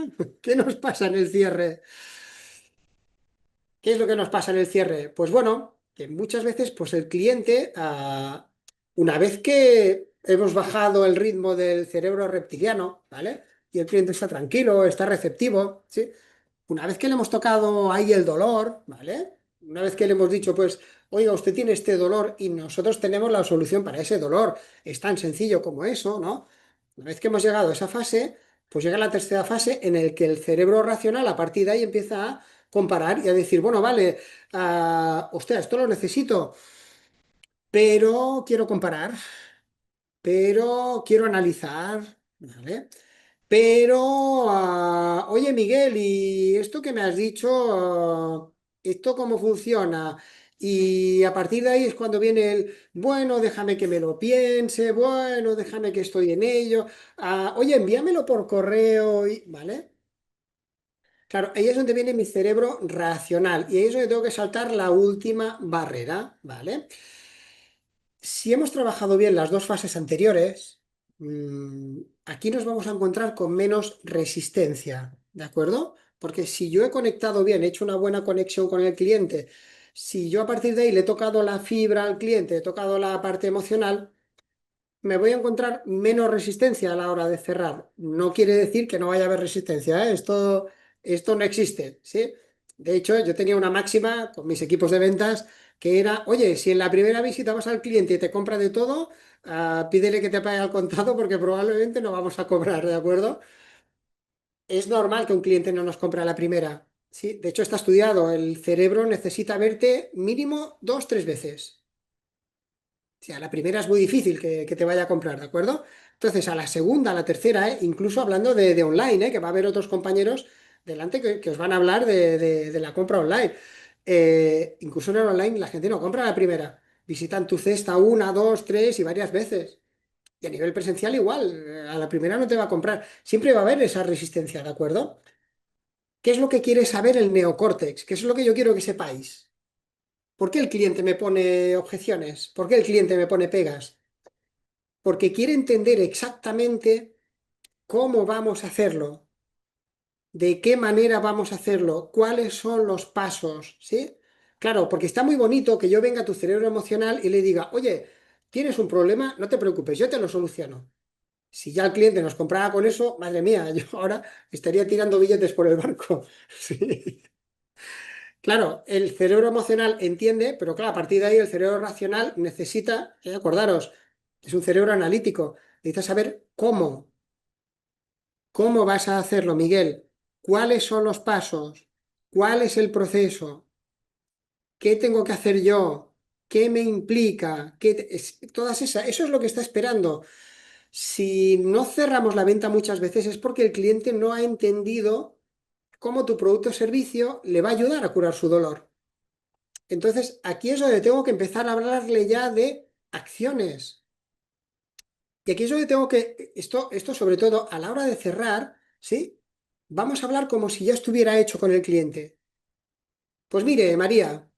¿Qué nos pasa en el cierre? ¿Qué es lo que nos pasa en el cierre? Pues bueno, que muchas veces pues el cliente, una vez que hemos bajado el ritmo del cerebro reptiliano, ¿vale? Y el cliente está tranquilo, está receptivo, ¿sí? Una vez que le hemos tocado ahí el dolor, ¿vale? Una vez que le hemos dicho, pues, oiga, usted tiene este dolor y nosotros tenemos la solución para ese dolor, es tan sencillo como eso, ¿no? Una vez que hemos llegado a esa fase, pues llega la tercera fase en el que el cerebro racional a partir de ahí empieza a comparar y a decir, bueno, vale, hostia, esto lo necesito, pero quiero comparar, pero quiero analizar, ¿vale? Pero, oye Miguel, ¿y esto que me has dicho, esto cómo funciona? Y a partir de ahí es cuando viene el, bueno, déjame que me lo piense, bueno, déjame que estoy en ello, oye, envíamelo por correo, ¿vale? Claro, ahí es donde viene mi cerebro racional y ahí es donde tengo que saltar la última barrera, ¿vale? Si hemos trabajado bien las dos fases anteriores, aquí nos vamos a encontrar con menos resistencia, ¿de acuerdo? Porque si yo he conectado bien, he hecho una buena conexión con el cliente, si yo a partir de ahí le he tocado la fibra al cliente, he tocado la parte emocional, me voy a encontrar menos resistencia a la hora de cerrar. No quiere decir que no vaya a haber resistencia, ¿eh? Esto no existe, ¿sí? De hecho, yo tenía una máxima con mis equipos de ventas que era, oye, si en la primera visita vas al cliente y te compra de todo, pídele que te pague al contado porque probablemente no vamos a cobrar, ¿de acuerdo? Es normal que un cliente no nos compre a la primera, ¿sí? De hecho, está estudiado, el cerebro necesita verte mínimo dos, tres veces. O sea, la primera es muy difícil que te vaya a comprar, ¿de acuerdo? Entonces, a la segunda, a la tercera, incluso hablando de online, que va a haber otros compañeros delante que os van a hablar de la compra online. Incluso en el online la gente no compra a la primera. Visitan tu cesta una, dos, tres y varias veces. Y a nivel presencial igual, a la primera no te va a comprar. Siempre va a haber esa resistencia, ¿de acuerdo? ¿Qué es lo que quiere saber el neocórtex? ¿Qué es lo que yo quiero que sepáis? ¿Por qué el cliente me pone objeciones? ¿Por qué el cliente me pone pegas? Porque quiere entender exactamente cómo vamos a hacerlo, de qué manera vamos a hacerlo, cuáles son los pasos, ¿sí? Claro, porque está muy bonito que yo venga a tu cerebro emocional y le diga, oye, tienes un problema, no te preocupes, yo te lo soluciono. Si ya el cliente nos comprara con eso, madre mía, yo ahora estaría tirando billetes por el barco. Sí. Claro, el cerebro emocional entiende, pero claro, a partir de ahí el cerebro racional necesita, acordaros, es un cerebro analítico, necesitas saber cómo. ¿Cómo vas a hacerlo, Miguel? ¿Cuáles son los pasos? ¿Cuál es el proceso? ¿Qué tengo que hacer yo? ¿Qué me implica? Todas esas, eso es lo que está esperando. Si no cerramos la venta muchas veces es porque el cliente no ha entendido cómo tu producto o servicio le va a ayudar a curar su dolor. Entonces, aquí es donde tengo que empezar a hablarle ya de acciones. Y aquí es donde tengo que, esto sobre todo a la hora de cerrar, ¿sí? Vamos a hablar como si ya estuviera hecho con el cliente. Pues mire, María,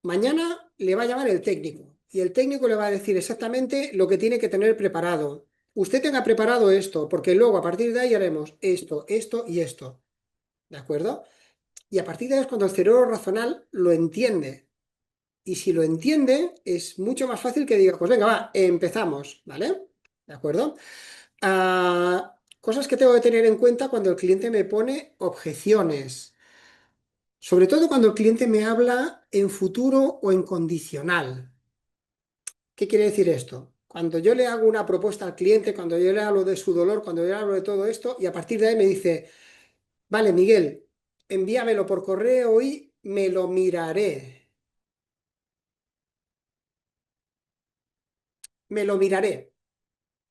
mañana le va a llamar el técnico y el técnico le va a decir exactamente lo que tiene que tener preparado. Usted tenga preparado esto, porque luego a partir de ahí haremos esto, esto y esto. ¿De acuerdo? Y a partir de ahí es cuando el cerebro racional lo entiende. Y si lo entiende, es mucho más fácil que diga, pues venga, va, empezamos, ¿vale? ¿De acuerdo? Cosas que tengo que tener en cuenta cuando el cliente me pone objeciones. Sobre todo cuando el cliente me habla en futuro o en condicional. ¿Qué quiere decir esto? Cuando yo le hago una propuesta al cliente, cuando yo le hablo de su dolor, cuando yo le hablo de todo esto, y a partir de ahí me dice, vale, Miguel, envíamelo por correo y me lo miraré. Me lo miraré.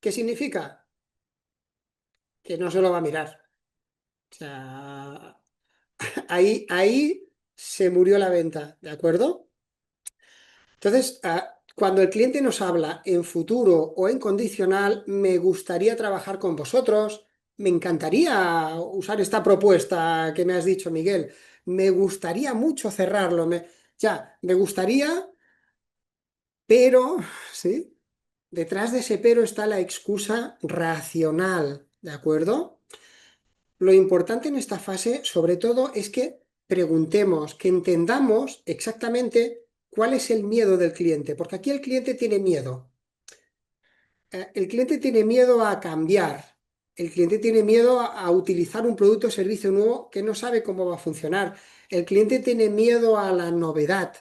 ¿Qué significa? Que no se lo va a mirar. O sea, ahí se murió la venta, ¿de acuerdo? Entonces, cuando el cliente nos habla en futuro o en condicional, me gustaría trabajar con vosotros, me encantaría usar esta propuesta que me has dicho, Miguel, me gustaría mucho cerrarlo, ya, me gustaría, pero, ¿sí? Detrás de ese pero está la excusa racional, ¿de acuerdo? Lo importante en esta fase, sobre todo, es que preguntemos, que entendamos exactamente cuál es el miedo del cliente, porque aquí el cliente tiene miedo. El cliente tiene miedo a cambiar, el cliente tiene miedo a utilizar un producto o servicio nuevo que no sabe cómo va a funcionar, el cliente tiene miedo a la novedad.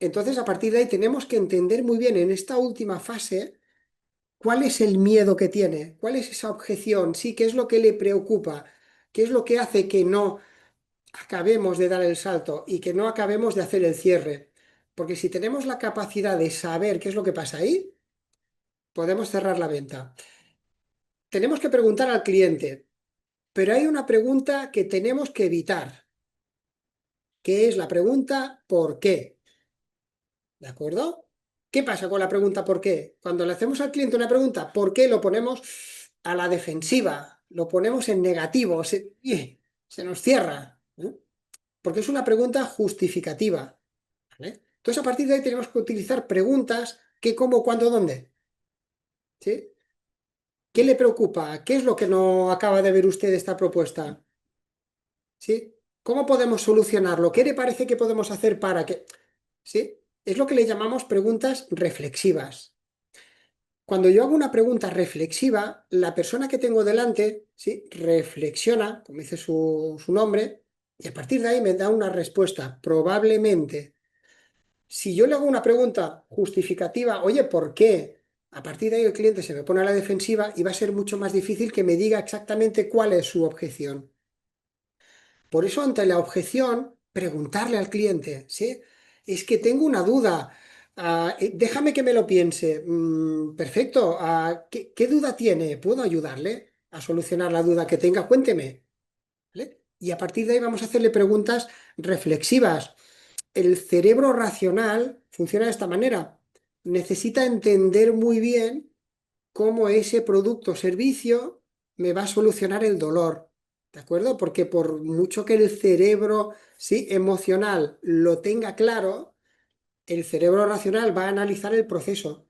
Entonces, a partir de ahí tenemos que entender muy bien en esta última fase cuál es el miedo que tiene, cuál es esa objeción, sí, qué es lo que le preocupa, qué es lo que hace que no acabemos de dar el salto y que no acabemos de hacer el cierre. Porque si tenemos la capacidad de saber qué es lo que pasa ahí, podemos cerrar la venta. Tenemos que preguntar al cliente, pero hay una pregunta que tenemos que evitar, que es la pregunta ¿por qué? ¿De acuerdo? ¿Qué pasa con la pregunta ¿por qué? Cuando le hacemos al cliente una pregunta ¿por qué? Lo ponemos a la defensiva, lo ponemos en negativo, se nos cierra, ¿eh? Porque es una pregunta justificativa. ¿Vale? Entonces, a partir de ahí tenemos que utilizar preguntas qué, cómo, cuándo, dónde. ¿Sí? ¿Qué le preocupa? ¿Qué es lo que no acaba de ver usted de esta propuesta? ¿Sí? ¿Cómo podemos solucionarlo? ¿Qué le parece que podemos hacer para que... ¿Sí? Es lo que le llamamos preguntas reflexivas. Cuando yo hago una pregunta reflexiva, la persona que tengo delante, ¿sí? Reflexiona, como dice su nombre, y a partir de ahí me da una respuesta, probablemente. Si yo le hago una pregunta justificativa, oye, ¿por qué? A partir de ahí el cliente se me pone a la defensiva y va a ser mucho más difícil que me diga exactamente cuál es su objeción. Por eso, ante la objeción, preguntarle al cliente, ¿sí? Es que tengo una duda, déjame que me lo piense. Perfecto, ¿qué duda tiene? ¿Puedo ayudarle a solucionar la duda que tenga? Cuénteme, ¿vale? Y a partir de ahí vamos a hacerle preguntas reflexivas. El cerebro racional funciona de esta manera. Necesita entender muy bien cómo ese producto o servicio me va a solucionar el dolor. ¿De acuerdo? Porque por mucho que el cerebro, sí, emocional lo tenga claro, el cerebro racional va a analizar el proceso.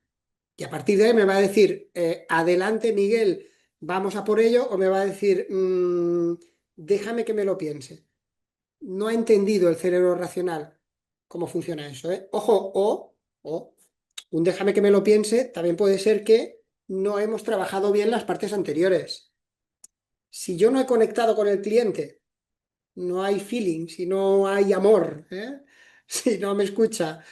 Y a partir de ahí me va a decir, adelante Miguel, vamos a por ello, o me va a decir, déjame que me lo piense. No ha entendido el cerebro racional cómo funciona eso, ¿eh? Ojo, o, un déjame que me lo piense, también puede ser que no hemos trabajado bien las partes anteriores. Si yo no he conectado con el cliente, no hay feeling, si no hay amor, ¿eh? Si no me escucha,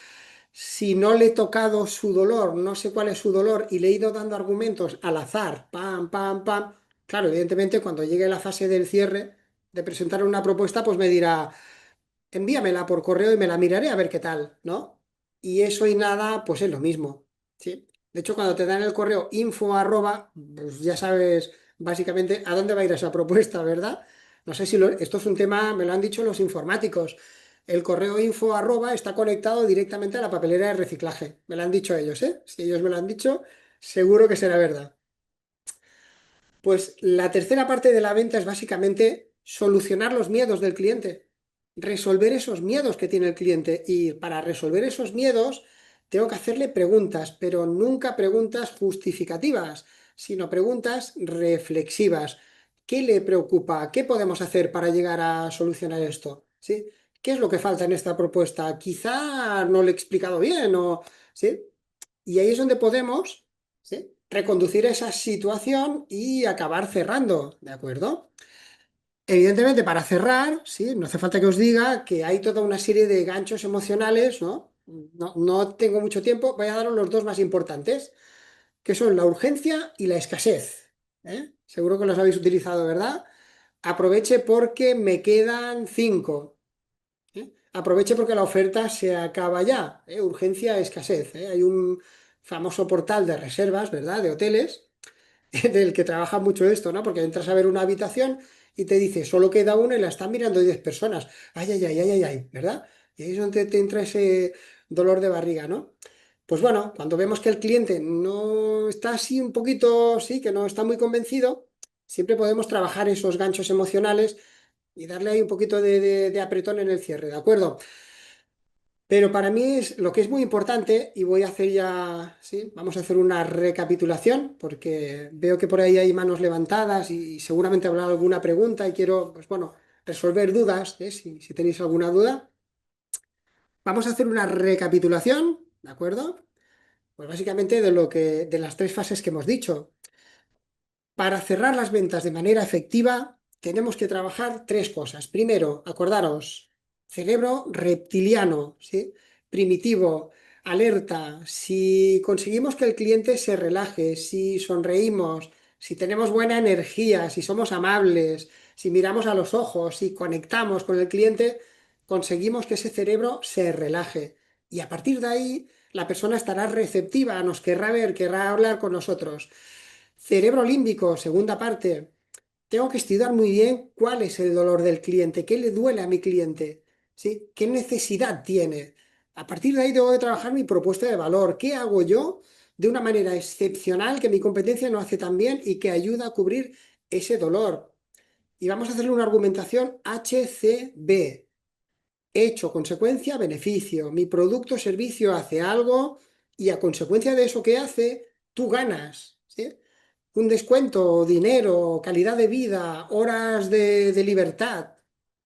si no le he tocado su dolor, no sé cuál es su dolor y le he ido dando argumentos al azar, pam, pam, pam, claro, evidentemente cuando llegue la fase del cierre, de presentar una propuesta, pues me dirá, envíamela por correo y me la miraré a ver qué tal, ¿no? Y eso y nada, pues es lo mismo, ¿sí? De hecho, cuando te dan el correo info arroba, pues ya sabes básicamente a dónde va a ir esa propuesta, ¿verdad? No sé si esto es un tema, me lo han dicho los informáticos. El correo info arroba está conectado directamente a la papelera de reciclaje. Me lo han dicho ellos, ¿eh? Si ellos me lo han dicho, seguro que será verdad. Pues la tercera parte de la venta es básicamente solucionar los miedos del cliente, resolver esos miedos que tiene el cliente. Y para resolver esos miedos tengo que hacerle preguntas, pero nunca preguntas justificativas, sino preguntas reflexivas. ¿Qué le preocupa? ¿Qué podemos hacer para llegar a solucionar esto? ¿Sí? ¿Qué es lo que falta en esta propuesta? Quizá no lo he explicado bien o... ¿Sí? Y ahí es donde podemos, ¿sí?, reconducir esa situación y acabar cerrando, ¿de acuerdo? Evidentemente, para cerrar, ¿sí?, no hace falta que os diga que hay toda una serie de ganchos emocionales, ¿no? No tengo mucho tiempo, voy a daros los dos más importantes, que son la urgencia y la escasez. ¿Eh? Seguro que los habéis utilizado, ¿verdad? Aproveche porque me quedan 5. ¿Eh? Aproveche porque la oferta se acaba ya. ¿Eh? Urgencia, escasez. ¿Eh? Hay un famoso portal de reservas, ¿verdad? De hoteles, del que trabaja mucho esto, ¿no? Porque entras a ver una habitación y te dice, solo queda una y la están mirando 10 personas. Ay, ay, ay, ay, ay, ay, ¿verdad? Y ahí es donde te entra ese dolor de barriga, ¿no? Pues bueno, cuando vemos que el cliente no está así un poquito, sí, que no está muy convencido, siempre podemos trabajar esos ganchos emocionales y darle ahí un poquito de apretón en el cierre, ¿de acuerdo? Pero para mí es lo que es muy importante, y voy a hacer ya, sí, vamos a hacer una recapitulación, porque veo que por ahí hay manos levantadas y seguramente habrá alguna pregunta y quiero, pues bueno, resolver dudas, ¿eh? Si tenéis alguna duda. Vamos a hacer una recapitulación, ¿de acuerdo? Pues básicamente de las tres fases que hemos dicho. Para cerrar las ventas de manera efectiva, tenemos que trabajar tres cosas. Primero, acordaros, cerebro reptiliano, ¿sí? Primitivo, alerta. Si conseguimos que el cliente se relaje, si sonreímos, si tenemos buena energía, si somos amables, si miramos a los ojos, si conectamos con el cliente, conseguimos que ese cerebro se relaje. Y a partir de ahí, la persona estará receptiva, nos querrá ver, querrá hablar con nosotros. Cerebro límbico, segunda parte. Tengo que estudiar muy bien cuál es el dolor del cliente, qué le duele a mi cliente, ¿sí? ¿Qué necesidad tiene? A partir de ahí tengo que trabajar mi propuesta de valor. ¿Qué hago yo de una manera excepcional que mi competencia no hace tan bien y que ayuda a cubrir ese dolor? Y vamos a hacerle una argumentación HCB. Hecho, consecuencia, beneficio. Mi producto o servicio hace algo y a consecuencia de eso que hace, tú ganas, ¿sí? Un descuento, dinero, calidad de vida, horas de libertad,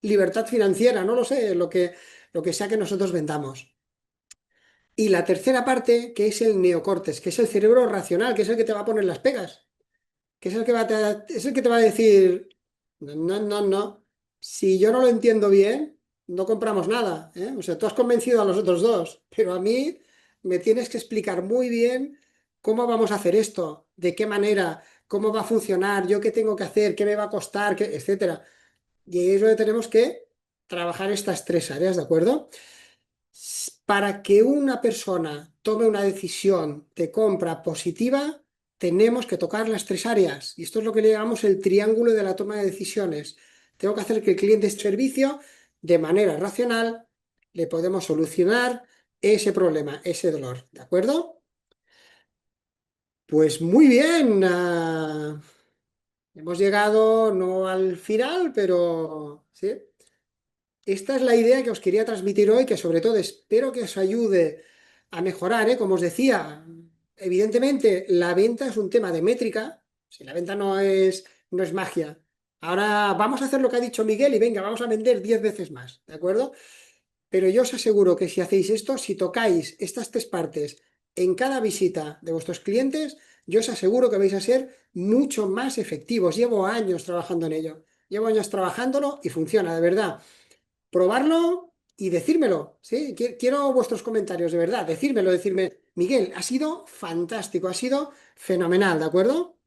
libertad financiera, no lo sé, lo que sea que nosotros vendamos. Y la tercera parte, que es el neocortes, que es el cerebro racional, que es el que te va a poner las pegas, que es el que es el que te va a decir, no, no, no, no, si yo no lo entiendo bien, no compramos nada, ¿eh? O sea, tú has convencido a los otros dos, pero a mí me tienes que explicar muy bien cómo vamos a hacer esto, de qué manera, cómo va a funcionar, yo qué tengo que hacer, qué me va a costar, etcétera. Y ahí es donde tenemos que trabajar estas tres áreas, ¿de acuerdo? Para que una persona tome una decisión de compra positiva, tenemos que tocar las tres áreas. Y esto es lo que le llamamos el triángulo de la toma de decisiones. Tengo que hacer que el cliente esté servicio de manera racional, le podemos solucionar ese problema, ese dolor. ¿De acuerdo? Pues muy bien. Hemos llegado no al final, pero sí. Esta es la idea que os quería transmitir hoy, que sobre todo espero que os ayude a mejorar, ¿eh? Como os decía, evidentemente la venta es un tema de métrica, si la venta no es magia. Ahora vamos a hacer lo que ha dicho Miguel y venga, vamos a vender 10 veces más, ¿de acuerdo? Pero yo os aseguro que si hacéis esto, si tocáis estas tres partes en cada visita de vuestros clientes, yo os aseguro que vais a ser mucho más efectivos. Llevo años trabajando en ello, llevo años trabajándolo y funciona, de verdad. Probarlo y decírmelo, ¿sí? Quiero vuestros comentarios, de verdad, decírmelo, decirme, Miguel, ha sido fantástico, ha sido fenomenal, ¿de acuerdo?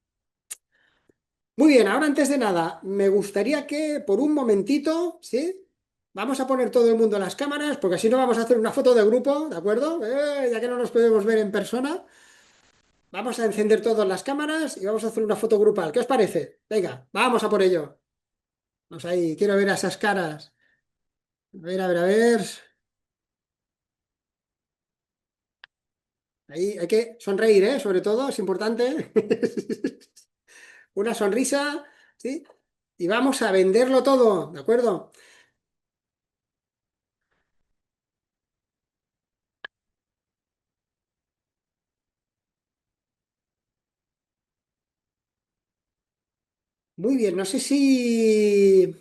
Muy bien, ahora antes de nada, me gustaría que por un momentito, ¿sí? Vamos a poner todo el mundo las cámaras, porque así no vamos a hacer una foto de grupo, ¿de acuerdo? Ya que no nos podemos ver en persona, vamos a encender todas las cámaras y vamos a hacer una foto grupal. ¿Qué os parece? Venga, vamos a por ello. Vamos ahí, quiero ver a esas caras. A ver, a ver, a ver. Ahí hay que sonreír, ¿eh? Sobre todo, es importante. Una sonrisa, ¿sí? Y vamos a venderlo todo, ¿de acuerdo? Muy bien, no sé si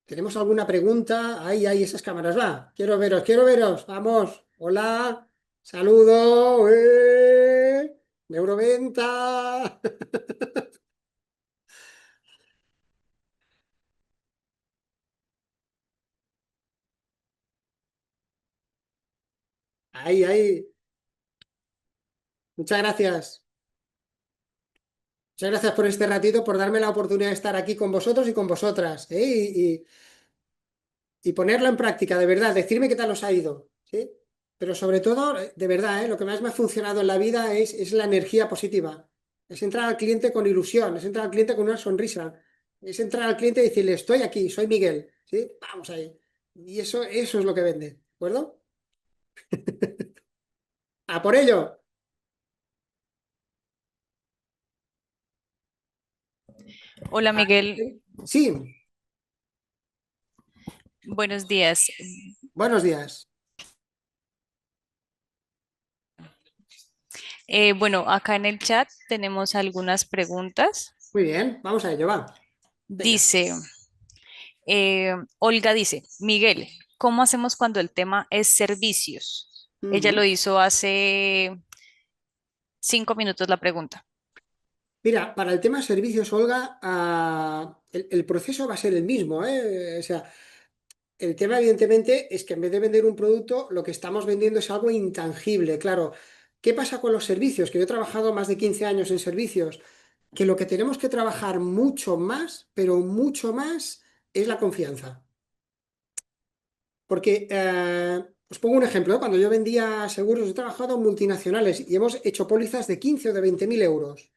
tenemos alguna pregunta. Ahí, ahí, esas cámaras, va. Quiero veros, quiero veros. Vamos. Hola. Saludo. Neuroventa. Ahí, ahí. Muchas gracias. Muchas gracias por este ratito, por darme la oportunidad de estar aquí con vosotros y con vosotras, ¿eh? Y ponerlo en práctica, de verdad, decirme qué tal os ha ido, ¿sí? Pero sobre todo, de verdad, lo que más me ha funcionado en la vida es la energía positiva. Es entrar al cliente con ilusión, es entrar al cliente con una sonrisa, es entrar al cliente y decirle, estoy aquí, soy Miguel, ¿sí? Vamos ahí. Y eso es lo que vende, ¿de acuerdo? ¡A por ello! Hola Miguel, Sí, buenos días. buenos días. Bueno, acá en el chat tenemos algunas preguntas. Muy bien, vamos a ello, va. Venga. Dice, Olga dice, Miguel, ¿cómo hacemos cuando el tema es servicios? Ella lo Ujú. hizo hace 5 minutos la pregunta. Mira, para el tema de servicios, Olga, el proceso va a ser el mismo, ¿eh? O sea, el tema, evidentemente, es que en vez de vender un producto, lo que estamos vendiendo es algo intangible. Claro, ¿qué pasa con los servicios? Que yo he trabajado más de 15 años en servicios, que lo que tenemos que trabajar mucho más, pero mucho más, es la confianza. Porque, os pongo un ejemplo, ¿eh? Cuando yo vendía seguros, he trabajado en multinacionales y hemos hecho pólizas de 15 o de 20.000 euros.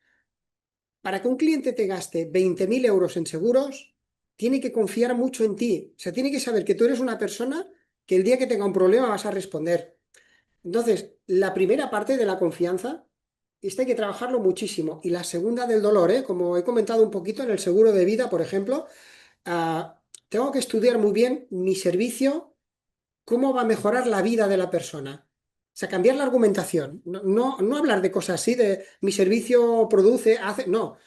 Para que un cliente te gaste 20.000 euros en seguros, tiene que confiar mucho en ti. O sea, tiene que saber que tú eres una persona que el día que tenga un problema vas a responder. Entonces, la primera parte de la confianza, esta hay que trabajarlo muchísimo. Y la segunda del dolor, ¿eh? Como he comentado un poquito en el seguro de vida, por ejemplo, tengo que estudiar muy bien mi servicio, cómo va a mejorar la vida de la persona. O sea, cambiar la argumentación. No hablar de cosas así, de mi servicio produce, hace. No,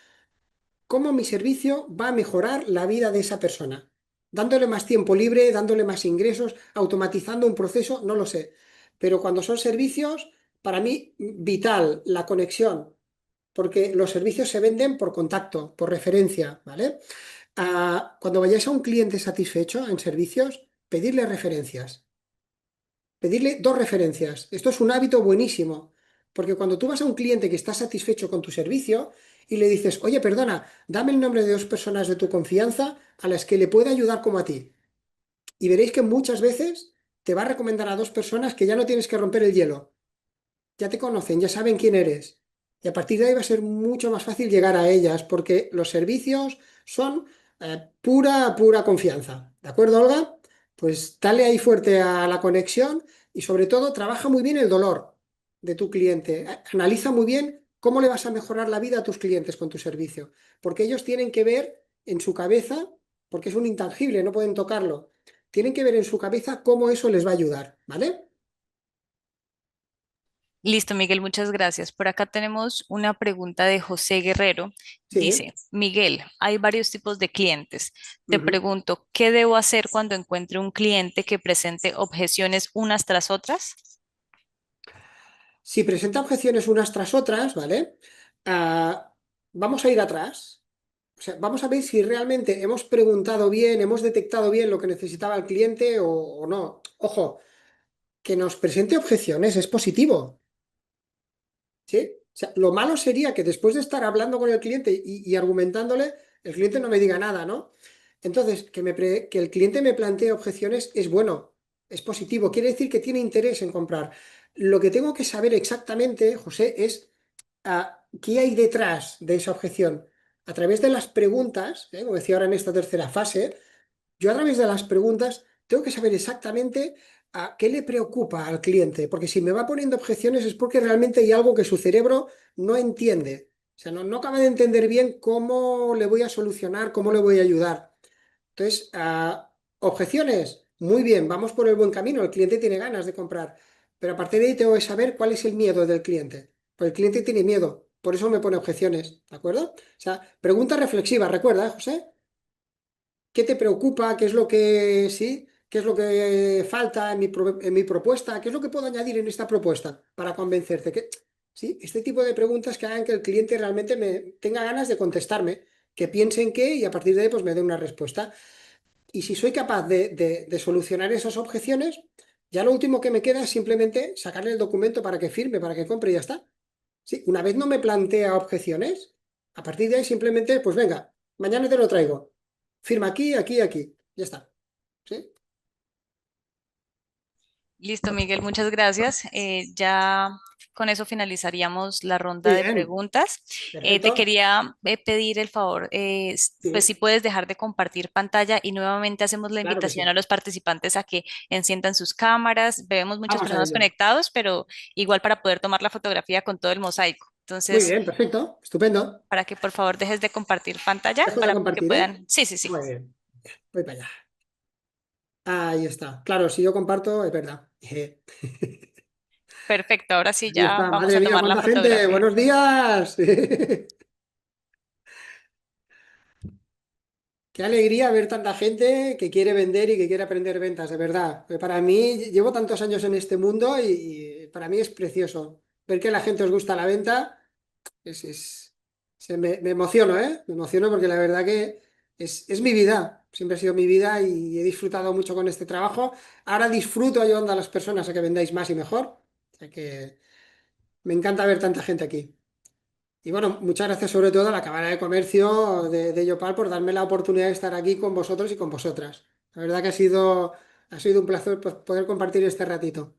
cómo mi servicio va a mejorar la vida de esa persona. Dándole más tiempo libre, dándole más ingresos, automatizando un proceso, no lo sé. Pero cuando son servicios, para mí, vital la conexión, porque los servicios se venden por contacto, por referencia, ¿vale? Cuando vayáis a un cliente satisfecho en servicios, pedirle referencias. Pedirle dos referencias. Esto es un hábito buenísimo, porque cuando tú vas a un cliente que está satisfecho con tu servicio y le dices, oye, perdona, dame el nombre de dos personas de tu confianza a las que le pueda ayudar como a ti. Y veréis que muchas veces te va a recomendar a dos personas que ya no tienes que romper el hielo. Ya te conocen, ya saben quién eres. Y a partir de ahí va a ser mucho más fácil llegar a ellas, porque los servicios son pura confianza. ¿De acuerdo, Olga? Pues dale ahí fuerte a la conexión y sobre todo trabaja muy bien el dolor de tu cliente. Analiza muy bien cómo le vas a mejorar la vida a tus clientes con tu servicio, porque ellos tienen que ver en su cabeza, porque es un intangible, no pueden tocarlo, tienen que ver en su cabeza cómo eso les va a ayudar, ¿vale? Listo, Miguel, muchas gracias. Por acá tenemos una pregunta de José Guerrero. Sí. Dice, Miguel, hay varios tipos de clientes. Te Ujú. pregunto, ¿qué debo hacer cuando encuentre un cliente que presente objeciones unas tras otras? Si presenta objeciones unas tras otras, ¿vale? Ah, vamos a ir atrás. O sea, vamos a ver si realmente hemos preguntado bien, hemos detectado bien lo que necesitaba el cliente o no. Ojo, que nos presente objeciones es positivo, ¿sí? O sea, lo malo sería que después de estar hablando con el cliente y argumentándole, el cliente no me diga nada, ¿no? Entonces, que el cliente me plantee objeciones es bueno, es positivo, quiere decir que tiene interés en comprar. Lo que tengo que saber exactamente, José, es qué hay detrás de esa objeción. A través de las preguntas, como decía ahora en esta tercera fase, yo a través de las preguntas tengo que saber exactamente qué le preocupa al cliente, porque si me va poniendo objeciones es porque realmente hay algo que su cerebro no entiende. O sea, no acaba de entender bien cómo le voy a solucionar, cómo le voy a ayudar. Entonces, objeciones, muy bien, vamos por el buen camino, el cliente tiene ganas de comprar, pero a partir de ahí tengo que saber cuál es el miedo del cliente. Pues el cliente tiene miedo, por eso me pone objeciones, ¿de acuerdo? O sea, pregunta reflexiva, recuerda, José. ¿Qué te preocupa? ¿Qué es lo que sí? ¿Qué es lo que falta en mi propuesta? ¿Qué es lo que puedo añadir en esta propuesta para convencerte? Sí, este tipo de preguntas que hagan que el cliente realmente me tenga ganas de contestarme, que piense en qué y a partir de ahí pues me dé una respuesta. Y si soy capaz de solucionar esas objeciones, ya lo último que me queda es simplemente sacarle el documento para que firme, para que compre y ya está. Sí, una vez no me plantea objeciones, a partir de ahí simplemente, pues venga, mañana te lo traigo. Firma aquí, aquí, aquí. Ya está. ¿Sí? Listo, Miguel, muchas gracias. Ya con eso finalizaríamos la ronda Muy de bien, preguntas. Te perfecto. quería pedir el favor, pues Sí, si puedes dejar de compartir pantalla y nuevamente hacemos la claro que invitación a sí. los participantes a que enciendan sus cámaras. Vemos muchas Vamos a personas ello. conectados, pero igual para poder tomar la fotografía con todo el mosaico. Muy Entonces, bien, perfecto. Estupendo. para que por favor dejes de compartir pantalla Dejo de para que compartir, ¿eh? puedan. Sí, sí, sí. Muy bien. Voy para allá. Ahí está. Claro, si yo comparto, es verdad. Perfecto, ahora sí Ahí ya está. vamos Madre a mía, tomar la cuánta gente. fotografía. Buenos días. Qué alegría ver tanta gente que quiere vender y que quiere aprender ventas, de verdad. Para mí, llevo tantos años en este mundo y para mí es precioso. Ver que a la gente os gusta la venta, es, me emociono, ¿eh? Me emociono porque la verdad que es mi vida. Siempre ha sido mi vida y he disfrutado mucho con este trabajo. Ahora disfruto ayudando a las personas a que vendáis más y mejor. O sea que me encanta ver tanta gente aquí. Y bueno, muchas gracias sobre todo a la Cámara de Comercio de Yopal por darme la oportunidad de estar aquí con vosotros y con vosotras. La verdad que ha sido un placer poder compartir este ratito.